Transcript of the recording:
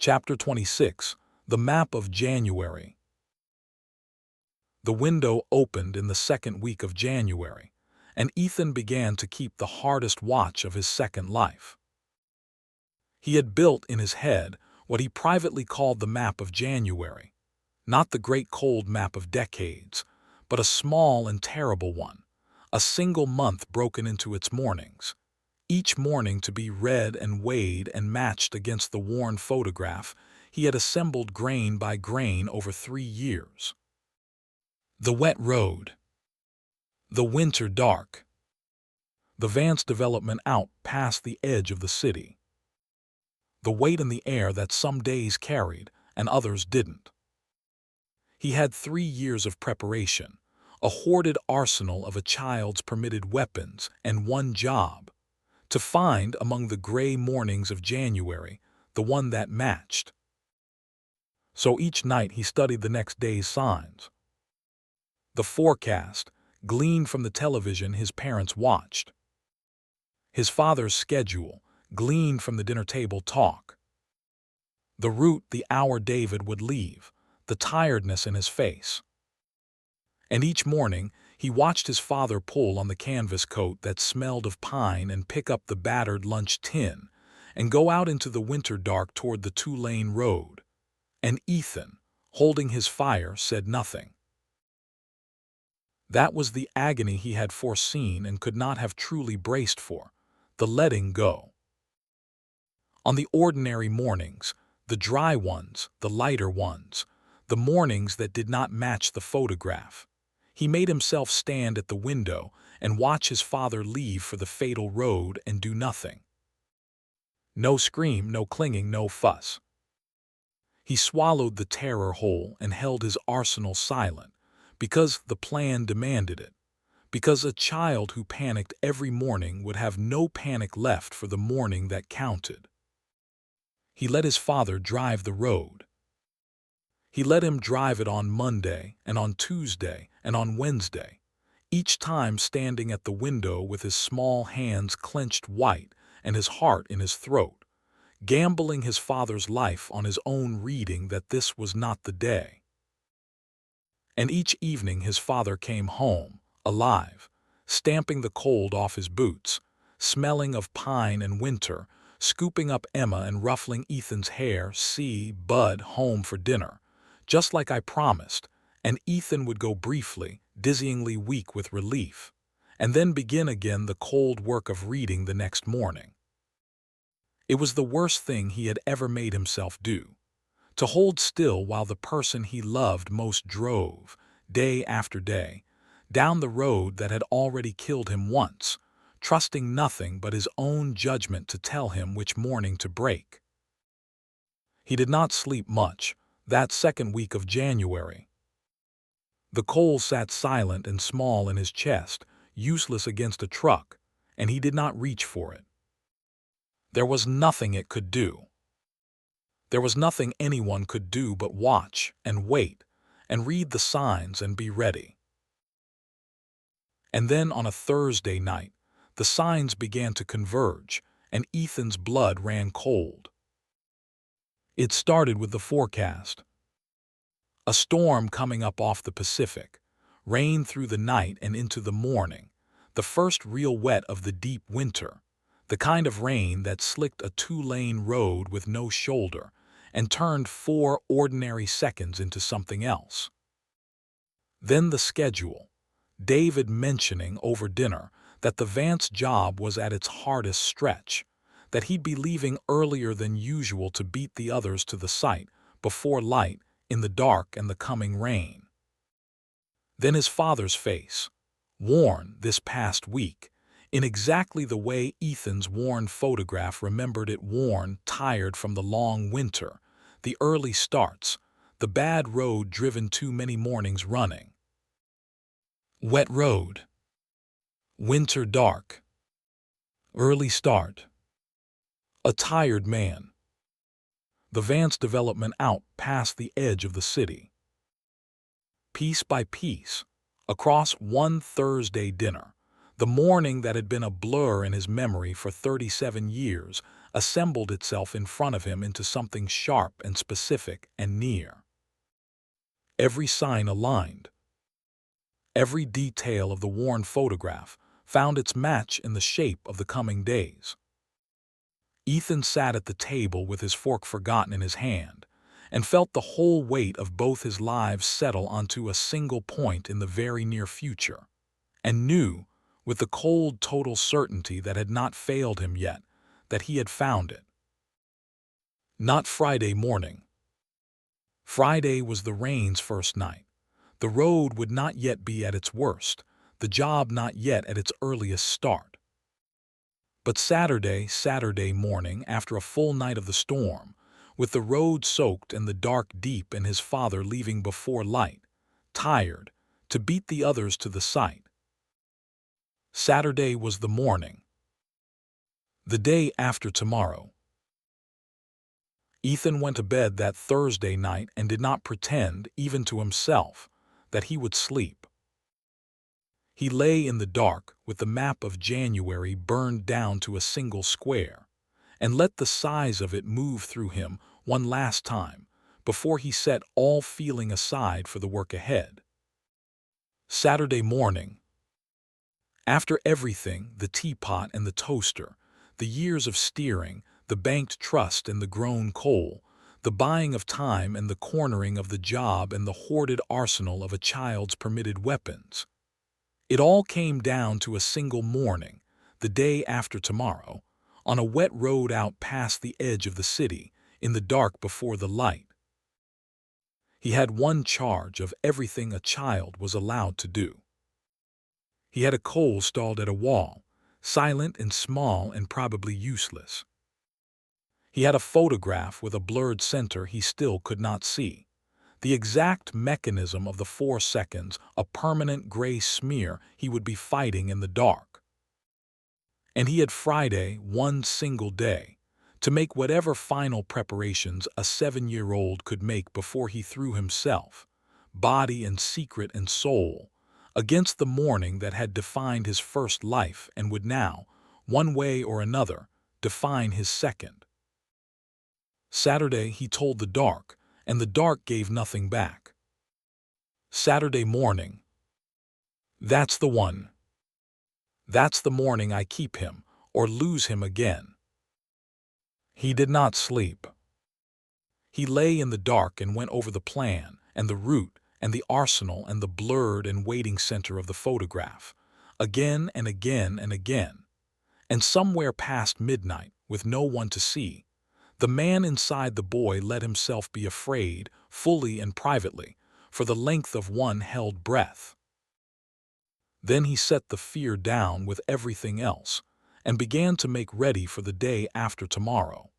Chapter 26. The Map of January. The window opened in the second week of January, and Ethan began to keep the hardest watch of his second life. He had built in his head what he privately called the Map of January, not the great cold map of decades, but a small and terrible one, a single month broken into its mornings, each morning to be read and weighed and matched against the worn photograph he had assembled grain by grain over 3 years. The wet road. The winter dark. The Vance development out past the edge of the city. The weight in the air that some days carried and others didn't. He had 3 years of preparation, a hoarded arsenal of a child's permitted weapons, and one job: to find among the gray mornings of January the one that matched. So each night he studied the next day's signs. The forecast, gleaned from the television his parents watched. His father's schedule, gleaned from the dinner table talk. The route, the hour David would leave, the tiredness in his face. And each morning he watched his father pull on the canvas coat that smelled of pine and pick up the battered lunch tin and go out into the winter dark toward the 2-lane road. And Ethan, holding his fire, said nothing. That was the agony he had foreseen and could not have truly braced for, the letting go. On the ordinary mornings, the dry ones, the lighter ones, the mornings that did not match the photograph, he made himself stand at the window and watch his father leave for the fatal road and do nothing. No scream, no clinging, no fuss. He swallowed the terror whole and held his arsenal silent, because the plan demanded it, because a child who panicked every morning would have no panic left for the morning that counted. He let his father drive the road. He let him drive it on Monday and on Tuesday and on Wednesday, each time standing at the window with his small hands clenched white and his heart in his throat, gambling his father's life on his own reading that this was not the day. And each evening his father came home, alive, stamping the cold off his boots, smelling of pine and winter, scooping up Emma and ruffling Ethan's hair. "See, Bud, home for dinner, just like I promised," and Ethan would go briefly, dizzyingly weak with relief, and then begin again the cold work of reading the next morning. It was the worst thing he had ever made himself do, to hold still while the person he loved most drove, day after day, down the road that had already killed him once, trusting nothing but his own judgment to tell him which morning to break. He did not sleep much that second week of January. The coal sat silent and small in his chest, useless against a truck, and he did not reach for it. There was nothing it could do. There was nothing anyone could do but watch and wait and read the signs and be ready. And then on a Thursday night, the signs began to converge, and Ethan's blood ran cold. It started with the forecast. A storm coming up off the Pacific, rain through the night and into the morning, the first real wet of the deep winter, the kind of rain that slicked a 2-lane road with no shoulder and turned 4 ordinary seconds into something else. Then the schedule, David mentioning over dinner that the Vance job was at its hardest stretch, that he'd be leaving earlier than usual to beat the others to the site before light, in the dark and the coming rain. Then his father's face, worn this past week, in exactly the way Ethan's worn photograph remembered it worn, tired from the long winter, the early starts, the bad road driven too many mornings running. Wet road. Winter dark. Early start. A tired man. The Vance development out past the edge of the city. Piece by piece, across one Thursday dinner, The morning that had been a blur in his memory for 37 years assembled itself in front of him into something sharp and specific and near. Every sign aligned. Every detail of the worn photograph found its match in the shape of the coming days. Ethan sat at the table with his fork forgotten in his hand and felt the whole weight of both his lives settle onto a single point in the very near future, and knew, with the cold, total certainty that had not failed him yet, that he had found it. Not Friday morning. Friday was the rain's first night. The road would not yet be at its worst, the job not yet at its earliest start. But Saturday morning, after a full night of the storm, with the road soaked and the dark deep and his father leaving before light, tired, to beat the others to the sight. Saturday was the morning. The day after tomorrow. Ethan went to bed that Thursday night and did not pretend, even to himself, that he would sleep. He lay in the dark with the map of January burned down to a single square, and let the size of it move through him one last time before he set all feeling aside for the work ahead. Saturday morning. After everything, the teapot and the toaster, the years of steering, the banked trust and the grown coal, the buying of time and the cornering of the job and the hoarded arsenal of a child's permitted weapons, it all came down to a single morning, the day after tomorrow, on a wet road out past the edge of the city, in the dark before the light. He had one charge of everything a child was allowed to do. He had a coal stalled at a wall, silent and small and probably useless. He had a photograph with a blurred center he still could not see. The exact mechanism of the 4 seconds, a permanent gray smear he would be fighting in the dark. And he had Friday, one single day, to make whatever final preparations a 7-year-old could make before he threw himself, body and secret and soul, against the morning that had defined his first life and would now, one way or another, define his second. Saturday he told the dark, and the dark gave nothing back. Saturday morning. That's the one. That's the morning I keep him, or lose him again. He did not sleep. He lay in the dark and went over the plan, and the route, and the arsenal, and the blurred and waiting center of the photograph, again and again and again. And somewhere past midnight, with no one to see, the man inside the boy let himself be afraid, fully and privately, for the length of one held breath. Then he set the fear down with everything else, and began to make ready for the day after tomorrow.